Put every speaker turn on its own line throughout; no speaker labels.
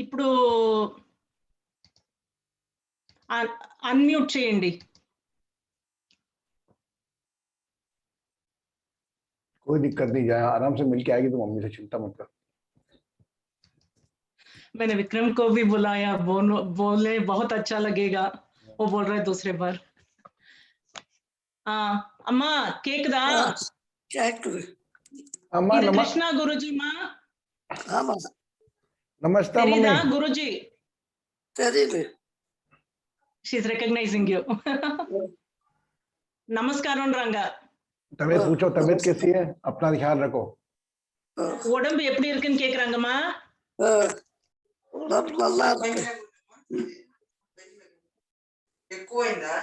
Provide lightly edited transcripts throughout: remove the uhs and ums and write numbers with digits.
ఇప్పుడు అన్మ్యూట్ చేయండి.
कोई दिक्कत नहीं, जाए आराम से मिलके आएगी तो मम्मी से चिंता मत कर।
मैंने विक्रम को भी बुलाया, बोले बहुत अच्छा लगेगा, वो बोल रहे दूसरे बार। अम्मा केक दा
अम्मा
कृष्णा गुरुजी माँ
नमस्ते
तेरीदा
mummy.
Guruji she is recognizing you. नमस्कार रंगा।
तबीयत पूछो, तबीयत कैसी है? अपना ख्याल रखो।
உடம்பு எப்படி இருக்குன்னு கேக்குறாங்கம்மா.
உடம்பு நல்லா இருக்கு. ఎక్కువైందా?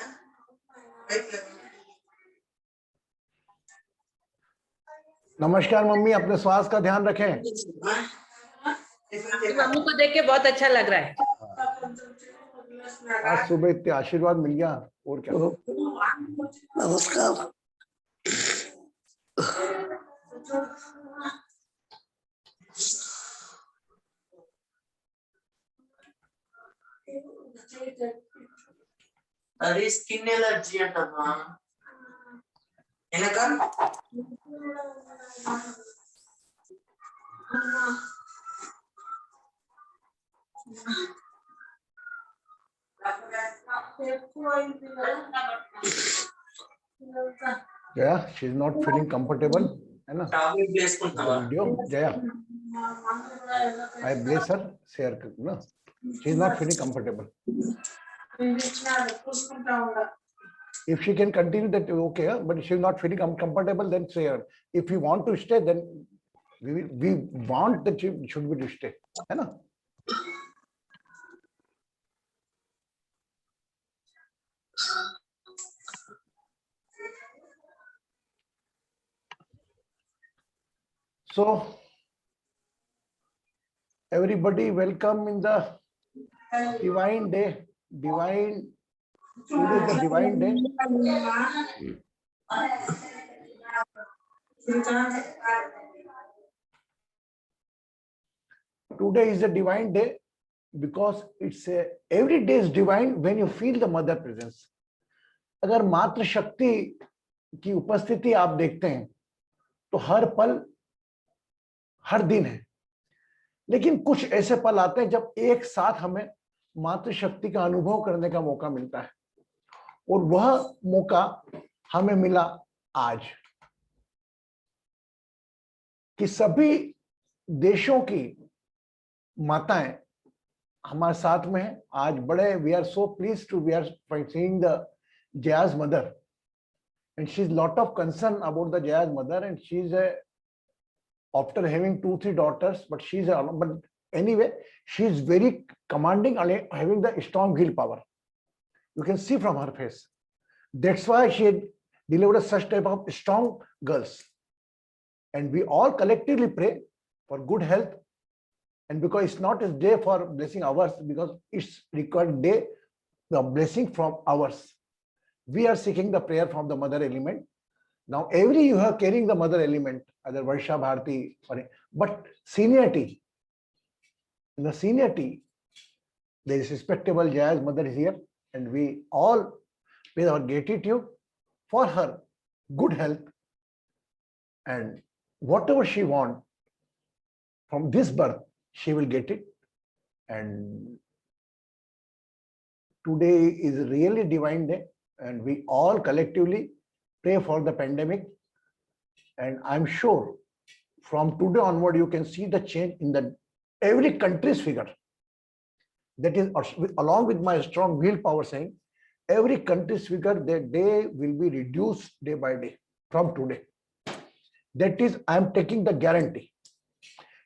नमस्कार मम्मी, अपने स्वास्थ्य का ध्यान रखें।
मम्मी को देख के बहुत अच्छा लग रहा है।
आज सुबह इतने आशीर्वाद मिल गया, और क्या।
नमस्कार।
అది స్కిన్ ఎలర్జీ అంటమ్మా. ఎనక
Jaya, she is not feeling comfortable, है ना?
టాబ్లెట్ వేసుకుంటావా?
Video Jaya, I bless her, share कर ना। She is not feeling comfortable. If she can continue that, okay, but if she is not feeling comfortable, then say her. If you want to stay, then we want that she should be to stay, है ना? So everybody welcome in the divine day. Today is the divine day. Today is a divine day because it's every day is divine when you feel the mother presence. अगर मातृ शक्ति की उपस्थिति आप देखते हैं तो हर पल हर दिन है, लेकिन कुछ ऐसे पल आते हैं जब एक साथ हमें मातृशक्ति का अनुभव करने का मौका मिलता है, और वह मौका हमें मिला आज कि सभी देशों की माताएं हमारे साथ में हैं। आज बड़े we are so pleased to we are seeing the Jaya's mother, and she's lot of concern about the Jaya's mother, and she's after having 2-3 daughters, but but anyway she's very commanding and having the strong willpower. You can see from her face. That's why she had delivered such type of strong girls, and we all collectively pray for good health. And because it's not a day for blessing ours, because it's required day the blessing from ours, we are seeking the prayer from the mother element. Now every you are carrying the mother element, either Varsha, Bharti, but seniority, in the seniority there is respectable Jaya's mother is here, and we all pay our gratitude for her good health, and whatever she wants from this birth she will get it. And today is really divine day, and we all collectively pray for the pandemic. And I'm sure from today onward you can see the change in the every country's figure. That is along with my strong willpower saying every country's figure, their day will be reduced day by day from today. That is, I'm taking the guarantee.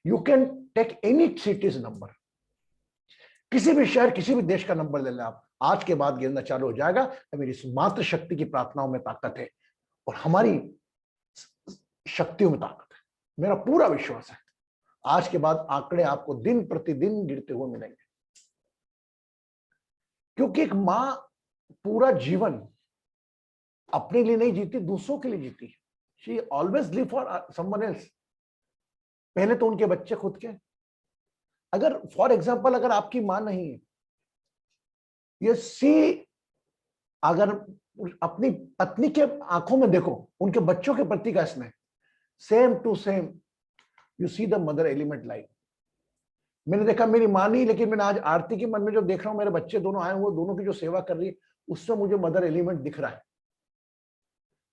You can take any city's number, किसी भी शहर किसी भी देश का number ले लें आप, आज के बाद गिरना चालू हो जाएगा। मेरी इस मातृ शक्ति की प्रार्थनाओं में ताकत है और हमारी शक्तियों में ताकत है, मेरा पूरा विश्वास है। आज के बाद आंकड़े आपको दिन प्रतिदिन गिरते हुए मिलेंगे, क्योंकि एक मां पूरा जीवन अपने लिए नहीं जीती, दूसरों के लिए जीती है। She always live for someone else. पहले तो उनके बच्चे खुद के, अगर फॉर एग्जाम्पल अगर आपकी माँ नहीं है, ये सी, अगर अपनी पत्नी के आंखों में देखो उनके बच्चों के प्रति का स्नेह, same to same you see the mother element life. मैंने देखा, मेरी माँ नहीं, लेकिन मैंने आज आरती के मन में जो देख रहा हूं, मेरे बच्चे दोनों आए हुए, दोनों की जो सेवा कर रही है, उससे मुझे मदर एलिमेंट दिख रहा है।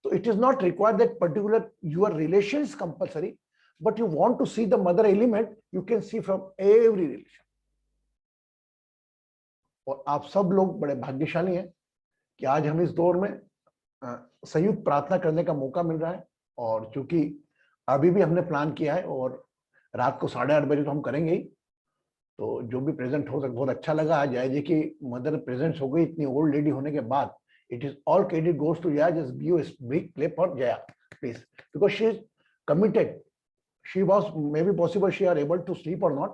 तो it is not required that particular your relation is compulsory, but you want to see the mother element, you can see from every relation. और आप सब लोग बड़े भाग्यशाली हैं कि आज हम इस दौर में संयुक्त प्रार्थना करने का मौका मिल रहा है। और चूंकि अभी भी हमने प्लान किया है और रात को 8:30 बजे तो हम करेंगे ही, तो जो भी प्रेजेंट हो सके, बहुत अच्छा लगा आज जया जी की मदर प्रेजेंट हो गई इतनी ओल्ड लेडी होने के बाद। It is all credit goes to Jaya, just give a big clap for Jaya please, because she is committed. She was maybe possible she are able to sleep or not.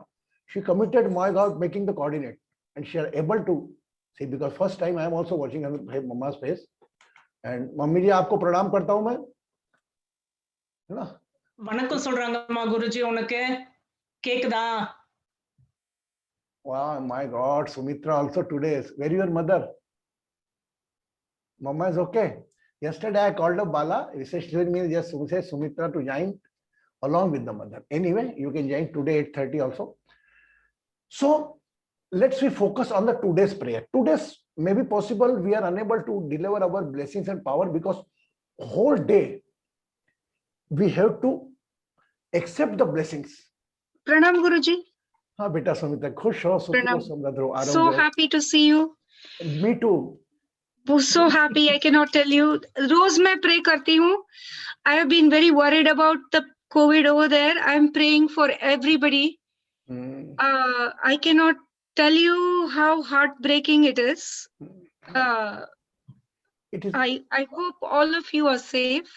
She committed, my God, making the coordinate, and she are able to see, because first time I am also watching her mama's face. And mummy ji आपको प्रणाम करता हूं मैं, है ना?
வணக்கம் சொல்றாங்கம்மா குருஜி, உனக்கு கேக்குதா?
Wow, my God, Sumitra also today. Where is your mother? Mama is okay. Yesterday I called up Bala. He said me just say Sumitra to join along with the mother. Anyway, you can join today 8:30 also. So let's we focus on the today's prayer. Today's maybe possible we are unable to deliver our blessings and power because whole day we have to accept the blessings.
Pranam Guruji.
हाँ बेटा सुमित्रा, खुश हो, सुखी हो, समृद्ध हो,
So
आरोग्य हो।
happy to see you.
Me too.
So happy, I cannot tell you. रोज मैं pray करती हूँ. I have been very worried about the COVID over there. I am praying for everybody. I cannot tell you how heartbreaking it is.
It is.
I hope all of you are safe.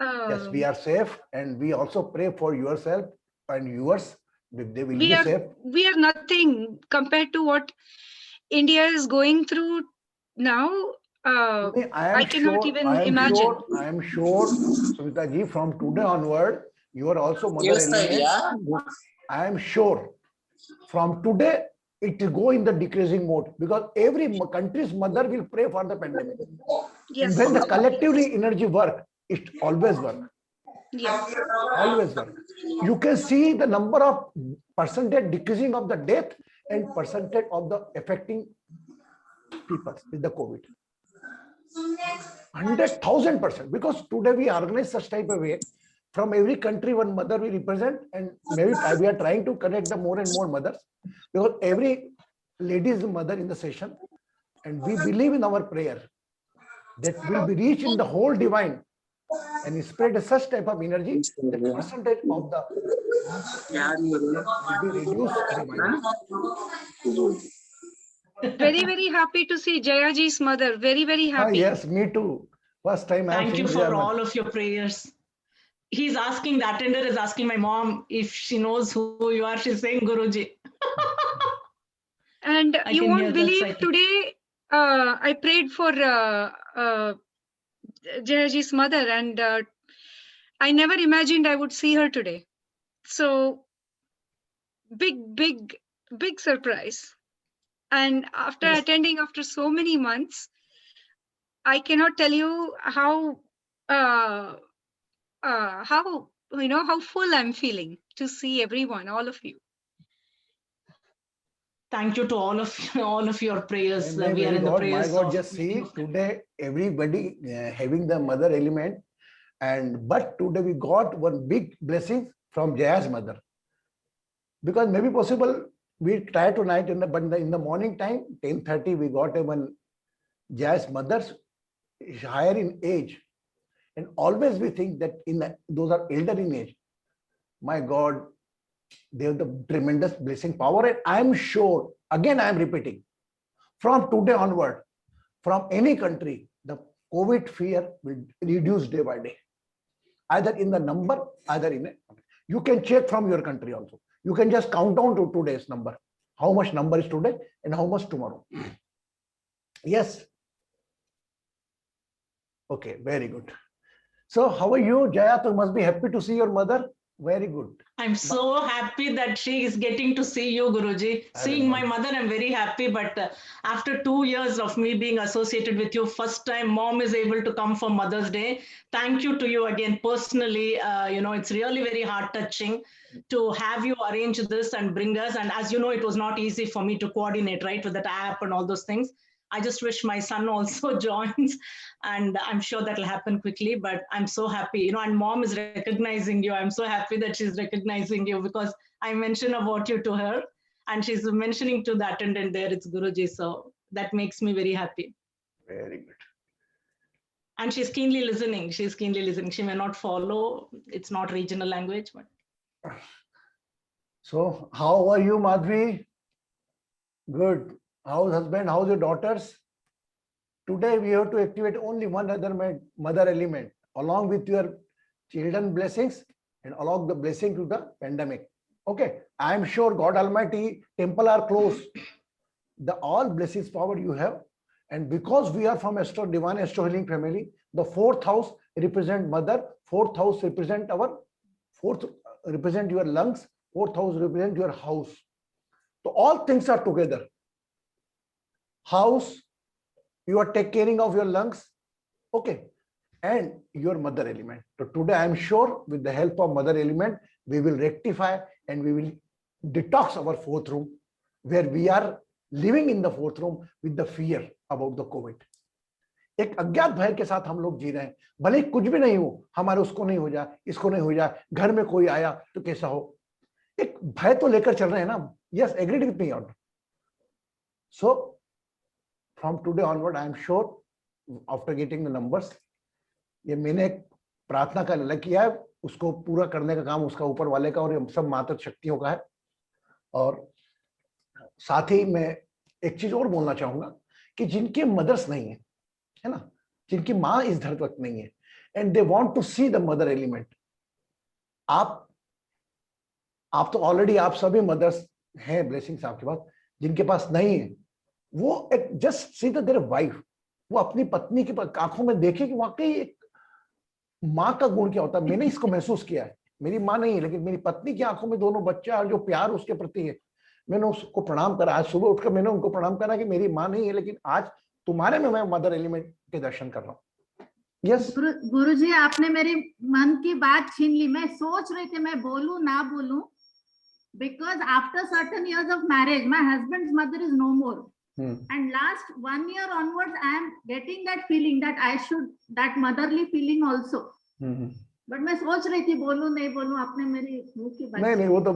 Yes, we are safe, and we also pray for yourself and yours. They will be safe.
We are nothing compared to what India is going through now. I cannot even imagine.
I am sure, Sumita ji, from today onward, you are also mother element. I am sure from today it will go in the decreasing mode, because every country's mother will pray for the pandemic.
Yes.
And when the collectively energy work, it always work.
Yes.
Always work. You can see the number of percentage decreasing of the death and percentage of the affecting people with the COVID. 100,000%, because today we organize such type of way. From every country one mother we represent, and maybe we are trying to connect the more and more mothers, because every lady is a mother in the session, and we believe in our prayer that will be reached in the whole divine and spread such type of energy that percentage of the will be reduced.
Very, very happy to see Jaya ji's mother. Very, very happy.
Yes, me too. First time I am
Thank you
seeing
for
Jaya
all of your prayers. He's asking, the attender is asking my mom if she knows who you are. She's saying Guruji.
And
I
you
can hear
won't
that
believe
side.
today I prayed for Jaya ji's mother, and I never imagined I would see her today. So big surprise. And after
Yes.
attending after so many months, I cannot tell you how how full I'm feeling to see everyone, all of you.
Thank you to all of your prayers.
My
We are in the prayers.
my God,
of
just see
meeting.
today everybody having the mother element, and but today we got one big blessing from Jaya's mother, because maybe possible we try tonight in the morning time 10:30 we got one Jaya's mother's higher in age, and always we think that those are elder in age. My God, they have the tremendous blessing power, and I am sure, again I am repeating, from today onward, from any country, the COVID fear will reduce day by day, either in the number, either in you can check from your country also. You can just count down to today's number, how much number is today and how much tomorrow. Yes. Okay, very good. So how are you, Jaya? You must be happy to see your mother. Very good.
I'm so happy that she is getting to see you, Guruji. Seeing my mother, I'm very happy. But after 2 years of me being associated with you, first time mom is able to come for Mother's Day. Thank you to you again personally. It's really very heart touching to have you arrange this and bring us. And as you know, it was not easy for me to coordinate, right, with that app and all those things. I just wish my son also joins, and I'm sure that'll happen quickly. But I'm so happy, and mom is recognizing you. I'm so happy that she's recognizing you because I mentioned about you to her, and she's mentioning to the attendant there, it's Guruji. So that makes me very happy.
Very good.
And she's keenly listening. She's keenly listening. She may not follow. It's not regional language, but.
So how are you, Madhvi? Good. How's husband? How's your daughters? Today we have to activate only one other mother element along with your children blessings and along the blessing to the pandemic. Okay. I am sure God Almighty temple are closed. The all blessings power you have. And because we are from divine astro healing family, the fourth house represent mother, fourth house represent represent your lungs, fourth house represent your house. So all things are together. House, you are taking care of your lungs, okay, and your mother element. So today I am sure with the help of mother element, we will rectify and we will detox our fourth room, where we are living in the fourth room with the fear about the COVID. एक अज्ञात भय के साथ हम लोग जी रहे हैं, भले कुछ भी नहीं हो, हमारे उसको नहीं हो जाए, इसको नहीं हो जाए, घर में कोई आया तो कैसा हो, एक भय तो लेकर चल रहे हैं ना. Yes, agreed with me on. So from today onward, I am sure after getting the numbers, ये मैंने एक प्रार्थना का लग किया है, उसको पूरा करने का काम उसका ऊपर वाले का और ये सब मात्र शक्तियों का है. और साथ ही मैं एक चीज और बोलना चाहूंगा कि जिनके मदर्स नहीं है ना, जिनकी माँ इस धरती पर नहीं है, and they want to see the mother element. आप तो ऑलरेडी आप सभी मदर्स हैं, ब्लेसिंग्स आपके पास. जिनके पास नहीं है, वो एक just see the their wife, वो अपनी पत्नी की आंखों में देखे कि वाकई एक माँ का गुण क्या होता है. मैंने इसको महसूस किया है. मेरी माँ नहीं है, लेकिन मेरी पत्नी की आंखों में दोनों बच्चा और जो प्यार उसके प्रति है, मैंने उसको प्रणाम करा. आज सुबह उठकर मैंने उनको प्रणाम करा कि मेरी माँ नहीं है, लेकिन आज तुम्हारे में मैं मदर एलिमेंट के दर्शन कर रहा हूँ. यस
गुरुजी, आपने मेरे मन की बात छीन ली. मैं सोच रही थी मैं बोलूं ना बोलूं, because after certain years of marriage, my husband's mother is no more. And last 1 year onwards, I am getting that feeling that I should, that motherly feeling also. But मैं सोच रही थी बोलूं नहीं बोलूं, आपने मेरी मुंह की बात.
नहीं, वो तो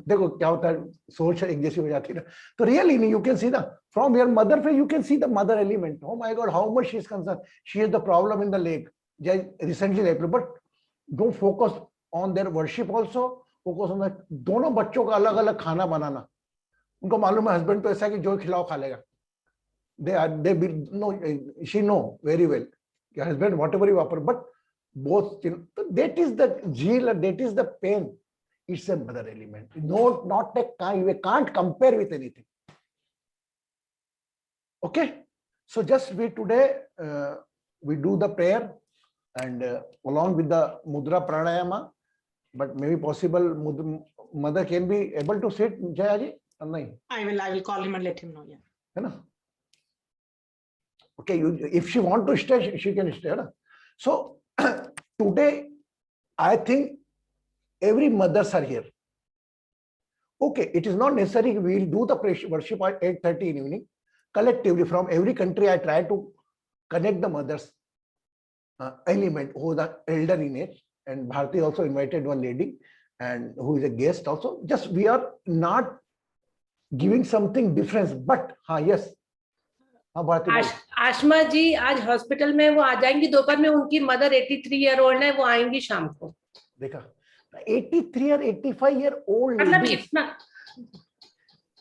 देखो क्या होता है, सोच एक जैसी हो जाती है ना. तो रियली नहीं, you can see the from your mother face, you can C the mother element. Oh my God, how much she is concern. She has the problem in the leg, recently leg. But don't focus on their worship also, focus on the दोनों बच्चों का अलग अलग खाना बनाना. उनको मालूम है husband तो ऐसा है कि जो खिलाओ खा लेगा. they no, she know very well your husband whatever you offer, but both, that is the zeal, that is the pain. It's a mother element. No, not a kind. We can't compare with anything. Okay, so just we today we do the prayer and along with the mudra pranayama, but maybe possible mother can be able to sit. Jayaji, or nahi?
I will call him and let him know. Yeah.
है ना? Okay, if she want to stay, she can stay. Na? So today, I think every mothers are here. Okay, it is not necessary we will do the worship at 8:30 in evening. Collectively from every country, I try to connect the mothers element who is the elder in age, and Bharti also invited one lady and who is a guest also. Just we are not giving something different, but yes.
Ashma जी आज hospital में वो आ जाएंगी दोपहर में. उनकी mother 83 year old है, वो आएंगी शाम को.
देखा 83 or 85 year old
मतलब इतना,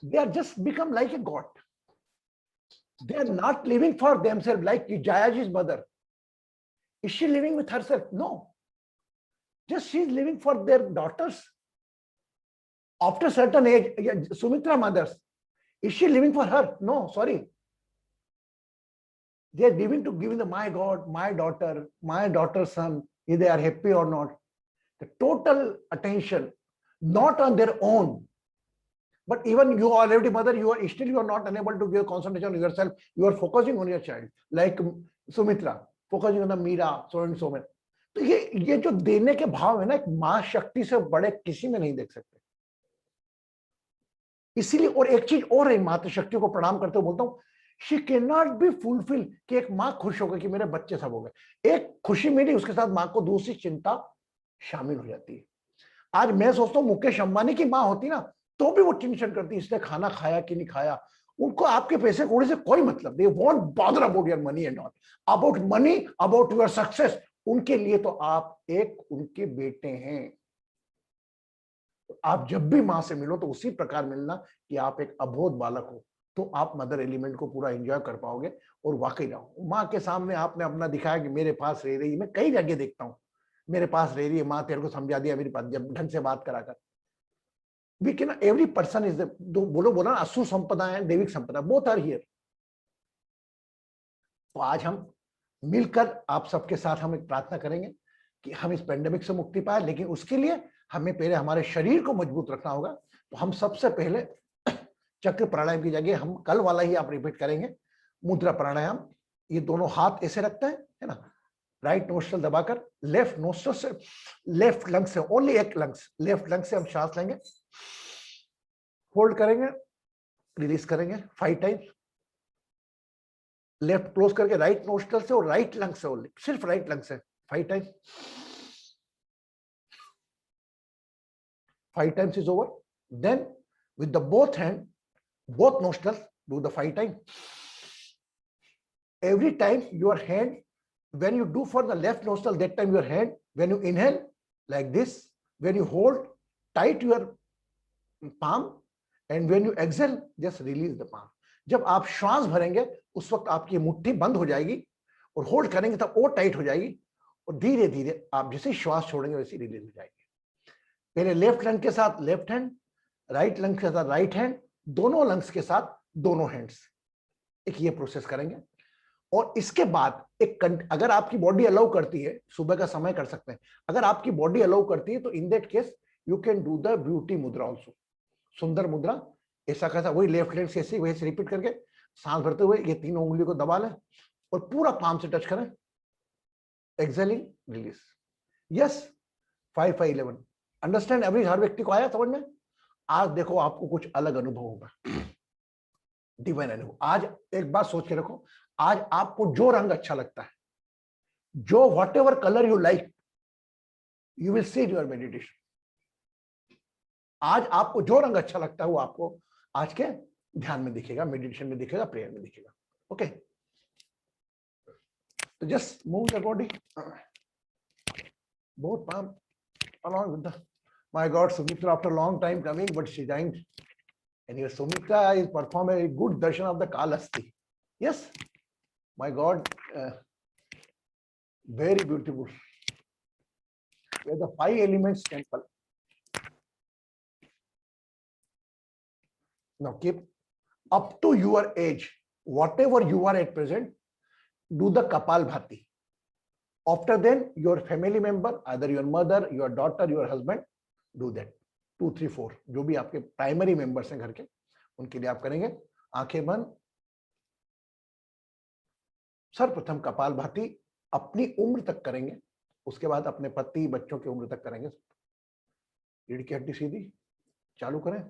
they are just become like a god. They are not living for themselves like Jayaji's mother. Is she living with herself? No. Just she is living for their daughters. After certain age, Sumitra mothers, is she living for her? No, sorry. They are living to giving the my God, my daughter, my daughter's son, if they are happy or not. the total attention, not on their own. But even you are already mother, you are not unable to give concentration on yourself. You are focusing on your child, like Sumitra, focusing on the Meera, so and so on. तो ये जो देने के भाव है ना, एक मां शक्ति से बड़े किसी में नहीं देख सकते. इसीलिए, और एक चीज और है, माता शक्ति को प्रणाम करते हुए बोलता हूं, she can not be fulfil कि एक मां खुश हो गई कि मेरे बच्चे सब हो गए. एक खुशी मिली, उसके साथ मां को दूसरी चिंता शामिल हो जाती है. आज मैं सोचता हूं मुकेश अंबानी की मां होती ना, तो भी वो टेंशन करती, इसने खाना खाया कि नहीं खाया. उनको आपके पैसे कौड़ी से कोई मतलब नहीं. Won't bother about your money and all, about money, about your success. उनके लिए तो आप एक उनके बेटे हैं. आप जब भी मां से मिलो तो उसी प्रकार मिलना कि आप एक अबोध बालक हो, तो आप मदर एलिमेंट को पूरा एंजॉय कर पाओगे. और वाकई रहो, माँ के सामने आपने अपना दिखाया कि मेरे पास रह रही है. मैं कई जगह देखता हूँ, मेरे पास रह रही है माँ, तेरे को समझा दिया मेरे पास, जब ढंग से बात कराकर. We can, every person is बोला असुर संपदा है, दैविक संपदा, बोथ आर हियर. तो आज हम मिलकर आप सबके साथ हम एक प्रार्थना करेंगे कि हम इस पेंडेमिक से मुक्ति पाए. लेकिन उसके लिए हमें पहले हमारे शरीर को मजबूत रखना होगा. तो हम सबसे पहले चक्र प्राणायाम की जगह हम कल वाला ही आप रिपीट करेंगे, मुद्रा प्राणायाम. ये दोनों हाथ ऐसे रखते हैं, है ना, राइट नोस्ट्रल दबाकर, लेफ्ट नोस्ट्रल से, लेफ्ट लंग से, ओनली एक लंग्स, लेफ्ट लंग से हम सांस लेंगे, होल्ड करेंगे, रिलीज करेंगे 5 टाइम्स. लेफ्ट क्लोज करके राइट नोस्ट्रल से और राइट लंग से, ओनली सिर्फ राइट लंग से 5 times. 5 times is over. Then with the both hand, both nostrils, do the 5 times. Every time your hand, when you do for the left nostril, that time your hand, when you inhale like this, when you hold tight your palm, and when you exhale, just release the palm. जब आप श्वास भरेंगे उस वक्त आपकी मुट्ठी बंद हो जाएगी, और होल्ड करेंगे तब और टाइट हो जाएगी, और धीरे धीरे आप जैसे श्वास छोड़ेंगे वैसे रिलीज हो जाएगी. पहले लेफ्ट लंग के साथ लेफ्ट हैंड, राइट लंग के साथ राइट हैंड, दोनों लंग्स के साथ दोनों हैंड्स, एक ये प्रोसेस करेंगे. और इसके बाद एक, अगर आपकी बॉडी अलाउ करती है, सुबह का समय कर सकते हैं. अगर आपकी बॉडी अलाउ करती है तो in that case you can do the beauty मुद्रा ऑल्सो, सुंदर मुद्रा. ऐसा कैसा, वही लेफ्ट हैंड से ऐसे वैसे रिपीट करके सांस भरते हुए ये तीनों उंगलियों को दबा लें और पूरा पाम से टच करें. Exhaling, release. Yes, 5 5 11. Understand every, हर व्यक्ति को आया समझ में. आज देखो आपको कुछ अलग अनुभव होगा, डिवाइन अनुभव. आज एक बात सोच के रखो, आज आपको जो रंग अच्छा लगता है, जो what ever colour you like, you will see your meditation. आज आपको जो रंग अच्छा लगता है वो आपको आज के ध्यान में दिखेगा, मेडिटेशन में दिखेगा, प्रेयर में दिखेगा. ओके, तो just move your body, both palm along with the, my God, Sumitra after a long time coming, but she joined. And here Sumitra is performing a good darshan of the Kalasti. Yes, my God, very beautiful. Where the 5 elements temple. Now keep up to your age, whatever you are at present, do the Kapalbhati. After then, your family member, either your mother, your daughter, your husband, do that. 2 3 4 जो भी आपके primary members हैं घर के, उनके लिए आप करेंगे. आंखें बंद. सर्वप्रथम कपालभाति अपनी उम्र तक करेंगे, उसके बाद अपने पति बच्चों की उम्र तक करेंगे. रीढ़ की हड्डी सीधी, चालू करें.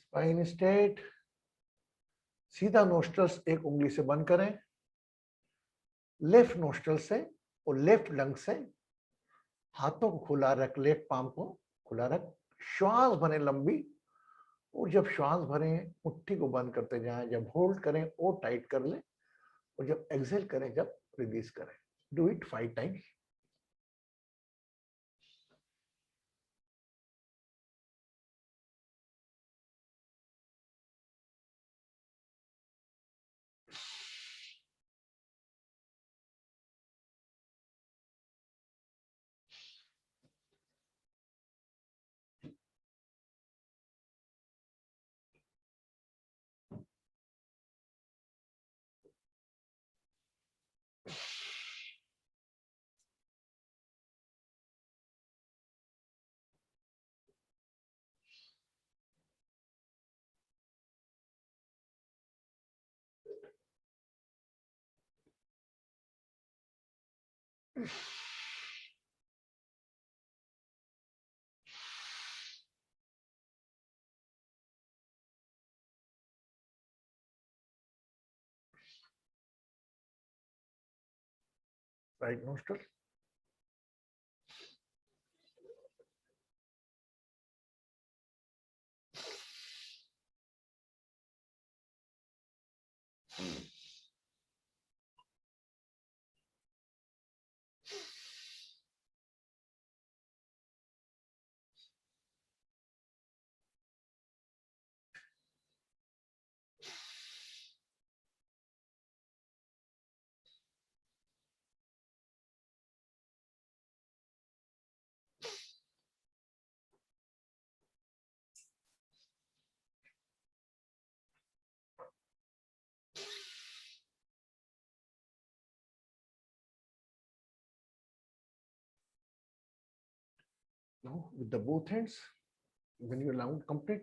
स्पाइन स्ट्रेट, सीधा नोस्ट्रल्स एक उंगली से बंद करें, लेफ्ट नोस्ट्रल से और लेफ्ट लंग से हाथों को खुला रख, लेफ्ट पाम को खुला रख, श्वास भरें लंबी, और जब श्वास भरें मुट्ठी को बंद करते जाएं, जब होल्ड करें और टाइट कर लें, और जब एक्सहेल करें जब रिलीज करें. Do it 5 times. Right nostril. Now with the both hands, when you round complete,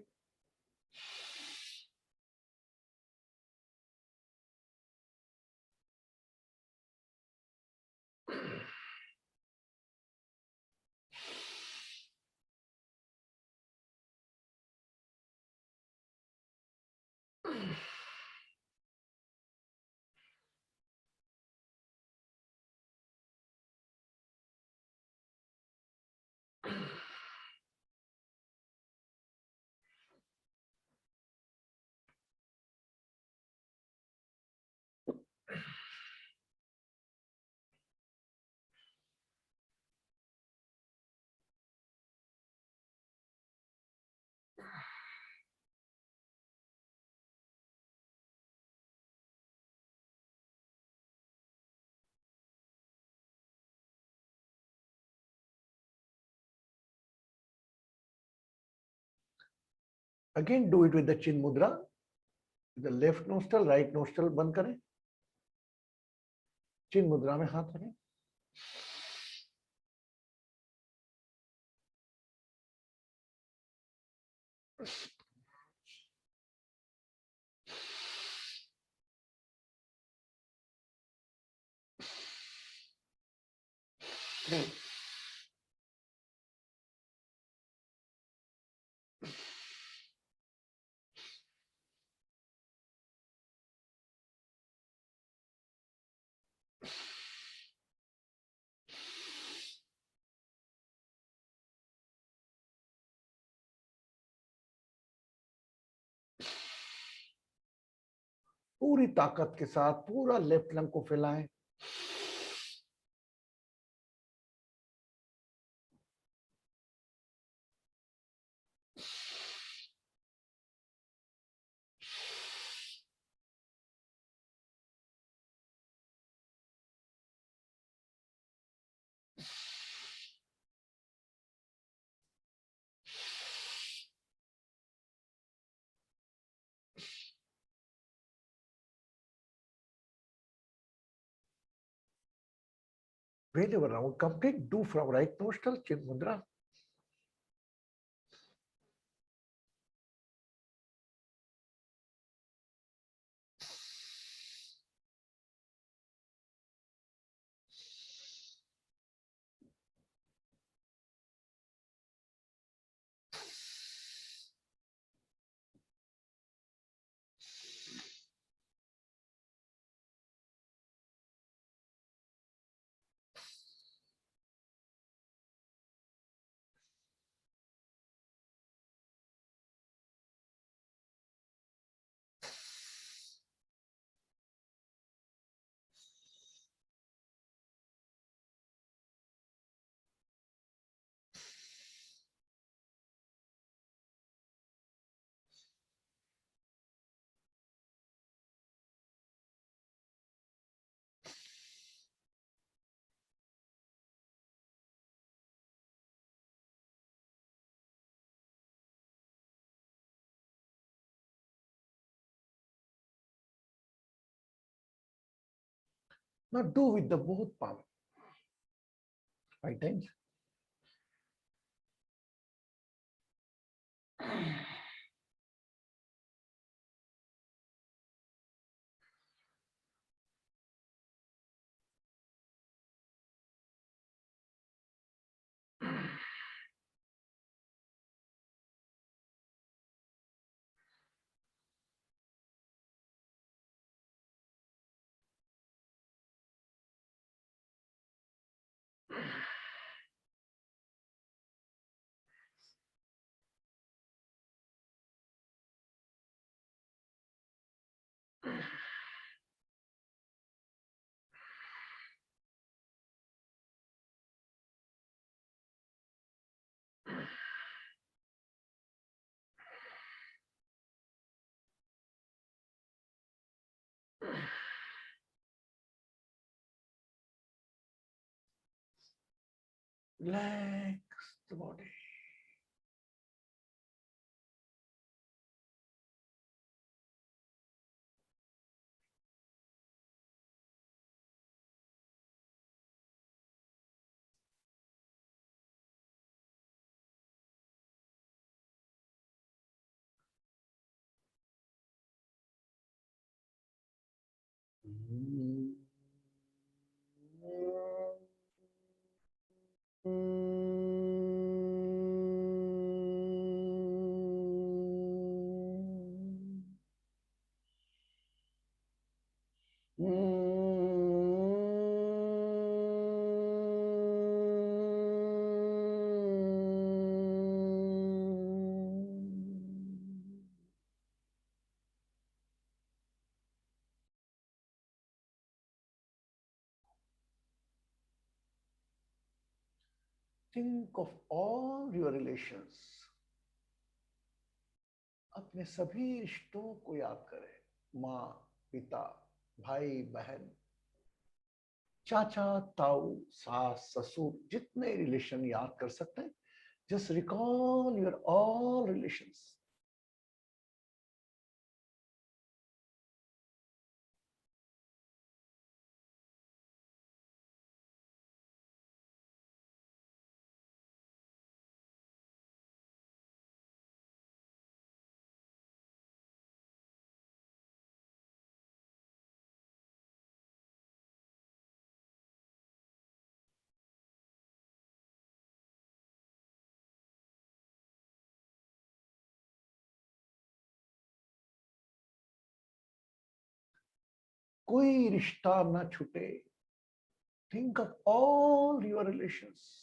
again do it with the chin mudra. The left nostril, right nostril बंद करें, चिन मुद्रा में हाथ रखें. पूरी ताकत के साथ पूरा लेफ्ट लंग को फैलाएं. Whenever round complete, do from right nostril, chin mudra. Now do with the both palm. 5 times. Relax the body. Think of all your relations. अपने सभी रिश्तों को याद करें. माँ, पिता, भाई, बहन, चाचा, ताऊ, सास, ससुर, जितने रिलेशन याद कर सकते हैं. Just recall your all relations. कोई रिश्ता ना छूटे. Think of all your relations.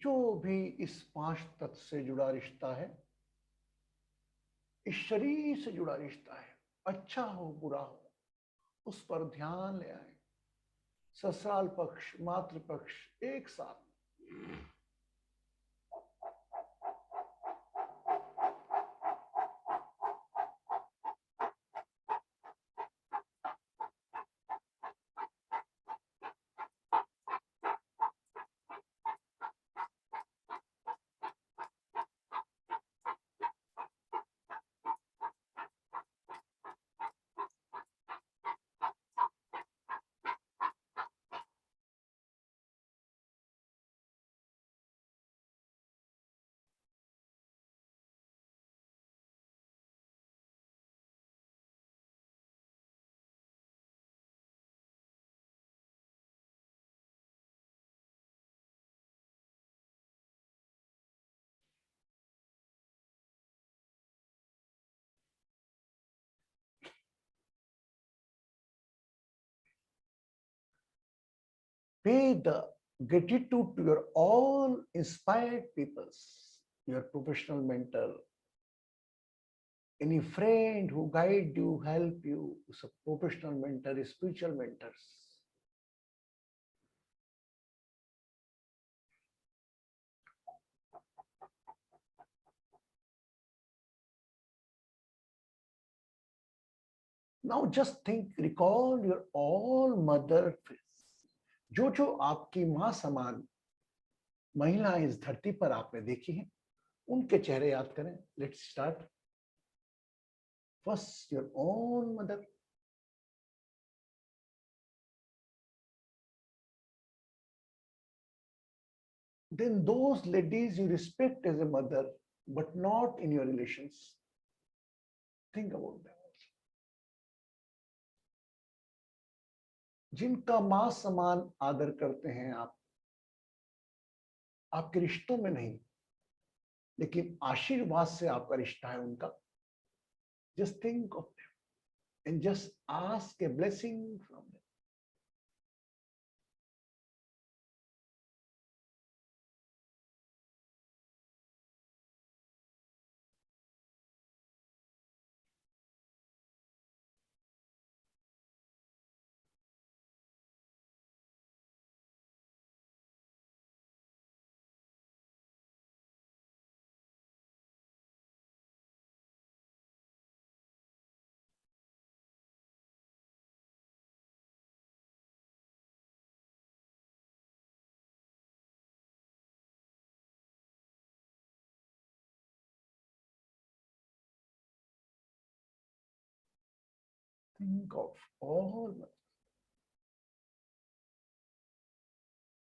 जो भी इस 5 तत्व से जुड़ा रिश्ता है, इस शरीर से जुड़ा रिश्ता है, अच्छा हो बुरा हो, उस पर ध्यान ले आए. ससुराल पक्ष, मातृ पक्ष एक साथ. pay the gratitude to your all inspired peoples, your professional mentor, any friend who guide you, help you, is a professional mentor, spiritual mentors. Now just think, recall your all mother face. जो जो आपकी मां समान महिलाएं इस धरती पर आपने देखी हैं, उनके चेहरे याद करें. Let's start. First your own mother. Then those ladies you respect as a mother, but not in your relations. Think about them. जिनका मां समान आदर करते हैं आप, आपके रिश्तों में नहीं, लेकिन आशीर्वाद से आपका रिश्ता है उनका. Just think of them and just ask a blessing from them. Think of all.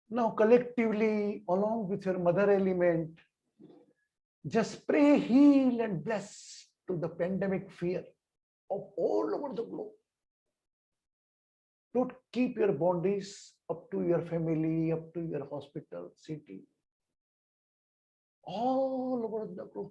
Now collectively, along with your mother element, just pray, heal and bless to the pandemic fear of all over the globe. Don't keep your boundaries up to your family, up to your hospital, city, all over the globe.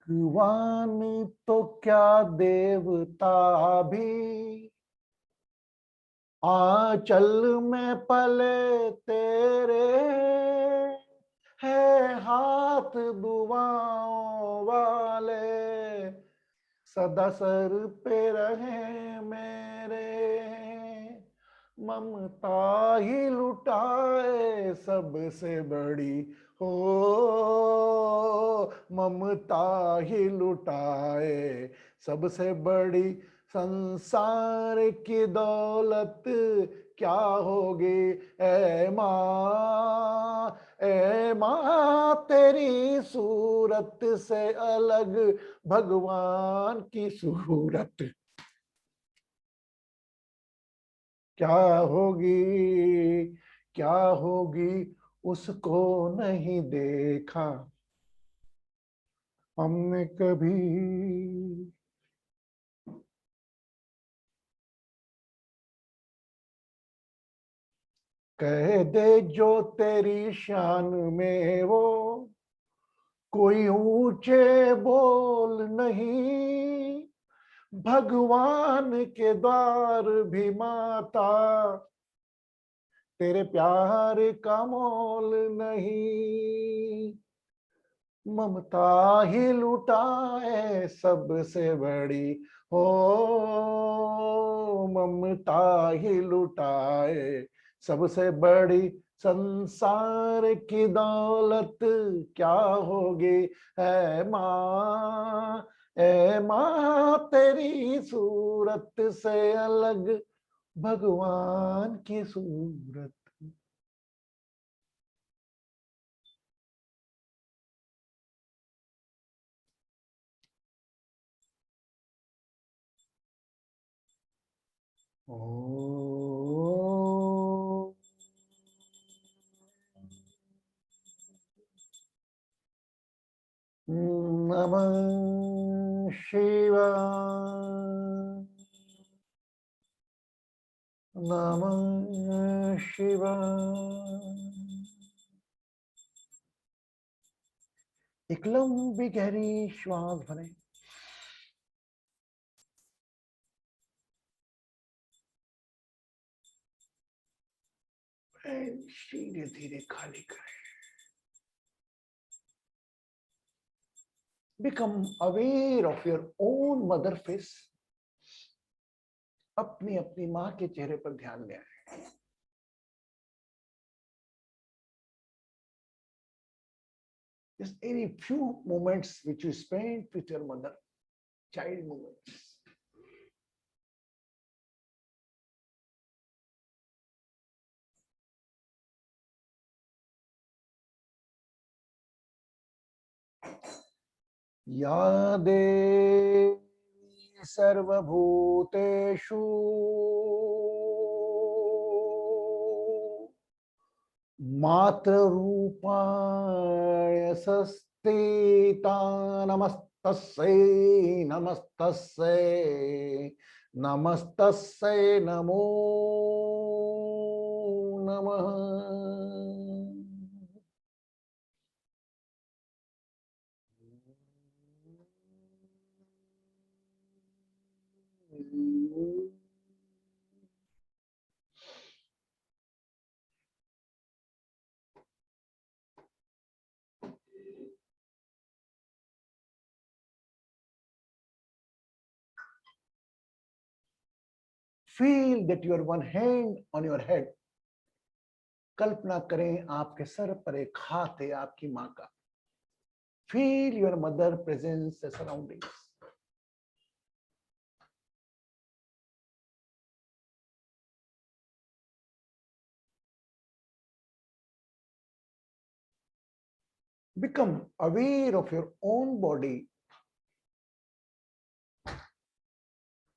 भगवान तो क्या देवता भी आंचल में पले तेरे है, हाथ दुआओं वाले सदा सर पे रहे मेरे. ममता ही लुटाए सबसे बड़ी हो, ममता ही लुटाए सबसे बड़ी. संसार की दौलत क्या होगी ए माँ तेरी सूरत से अलग भगवान की सूरत क्या होगी उसको नहीं देखा. हमने कभी कह दे जो तेरी शान में वो कोई ऊंचे बोल नहीं, भगवान के द्वार भी माता तेरे प्यार का मोल नहीं, ममता ही लुटाए सबसे बड़ी हो, ममता ही लुटाए सबसे बड़ी, संसार की दौलत क्या होगी ऐ माँ तेरी सूरत से अलग भगवान की सूरत। ओ नमः शिवाय, नमः शिवाय। एक लंबी गहरी श्वास भरें, धीरे धीरे खाली करें। Become aware of your own mother face. अपनी अपनी माँ के चेहरे पर ध्यान ले आए। Just any few moments which you spend with your mother, child moments. या देवी सर्वभूतेषु मातृरूपाय संस्थिता नमस्तस्यै नमस्तस्यै नमस्तस्यै नमो नमः। Feel that your one hand on your head. कल्पना करें आपके सर पर एक हाथ है आपकी माँ का। Feel your mother presence and surroundings. Become aware of your own body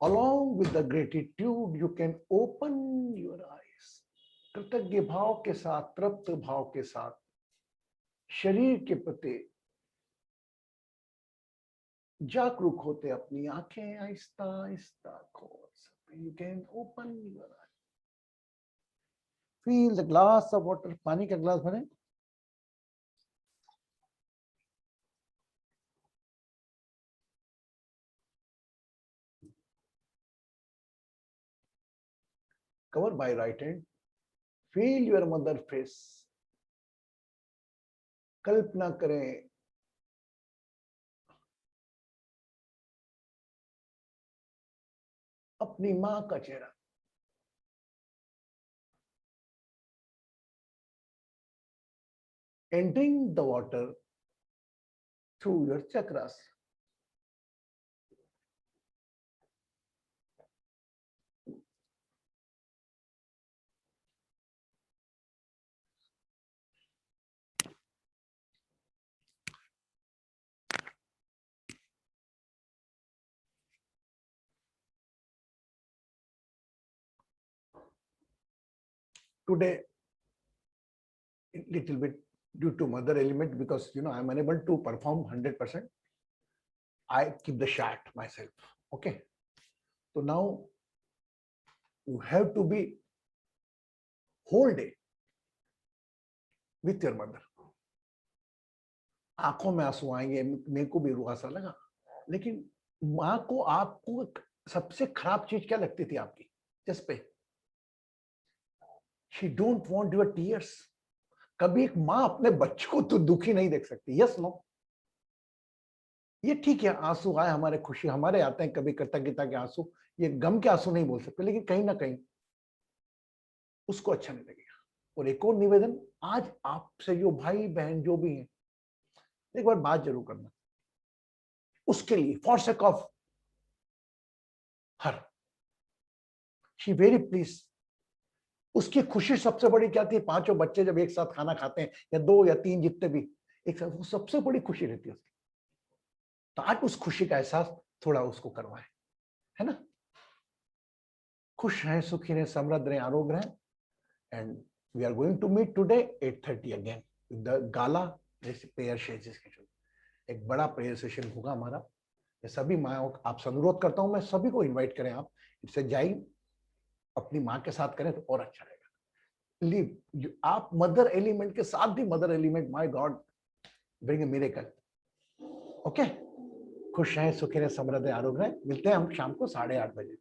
along with the gratitude. You can open your eyes. कृतज्ञ भाव के साथ, तृप्त भाव के साथ शरीर के प्रति जागरूक होते अपनी आंखें आहिस्ता आहिस्ता खोल सकते। You can open your eyes. Feel the glass of water. पानी का ग्लास भरें। Cover by right hand. Feel your mother face. कल्पना करें अपनी मां का चेहरा। Entering the water through your chakras. Today, a little bit due to mother element, because I'm unable to perform 100%. I keep the shot myself. Okay, so now you have to be whole day with your mother. आंखों में आंसू आएंगे, मेरे को भी रुआ सा लगा, लेकिन माँ को आपको सबसे खराब चीज क्या लगती थी आपकी जिस पे? She don't want your tears. कभी एक माँ अपने बच्चों को तो दुखी नहीं देख सकती. Yes no? ये ठीक है, आंसू आए हमारे, खुशी हमारे आते हैं, कभी कृतज्ञता के आंसू, ये गम के आंसू नहीं बोल सकते, लेकिन कहीं ना कहीं उसको अच्छा नहीं लगेगा. और एक और निवेदन, आज आपसे जो भाई बहन जो भी हैं, एक बार बात जरूर करना उसके लिए, for sake of her. She very please. उसकी खुशी सबसे बड़ी क्या थी? 5 बच्चे जब एक साथ खाना खाते हैं, या 2 या 3 जितने भी एक साथ, वो सबसे बड़ी खुशी रहती है उसकी. तो आज उस खुशी का एहसास थोड़ा उसको करवाएं, है ना? खुश रहें, सुखी रहें, समृद्ध रहें, आरोग्य रहें. And we are going to meet today 8:30 again the gala prayer session. एक बड़ा प्रेयर सेशन होगा हमारा. ये सभी माँ, आपसे अनुरोध करता हूं, मैं सभी को इनवाइट करें. आप इससे जाइए, अपनी माँ के साथ करें तो और अच्छा रहेगा. लीव आप मदर एलिमेंट के साथ भी, mother element, my God, bring a miracle. Okay, खुश रहें, सुखी रहें, समृद्ध रहें, आरोग्य रहें. मिलते हैं हम शाम को 8:30 बजे.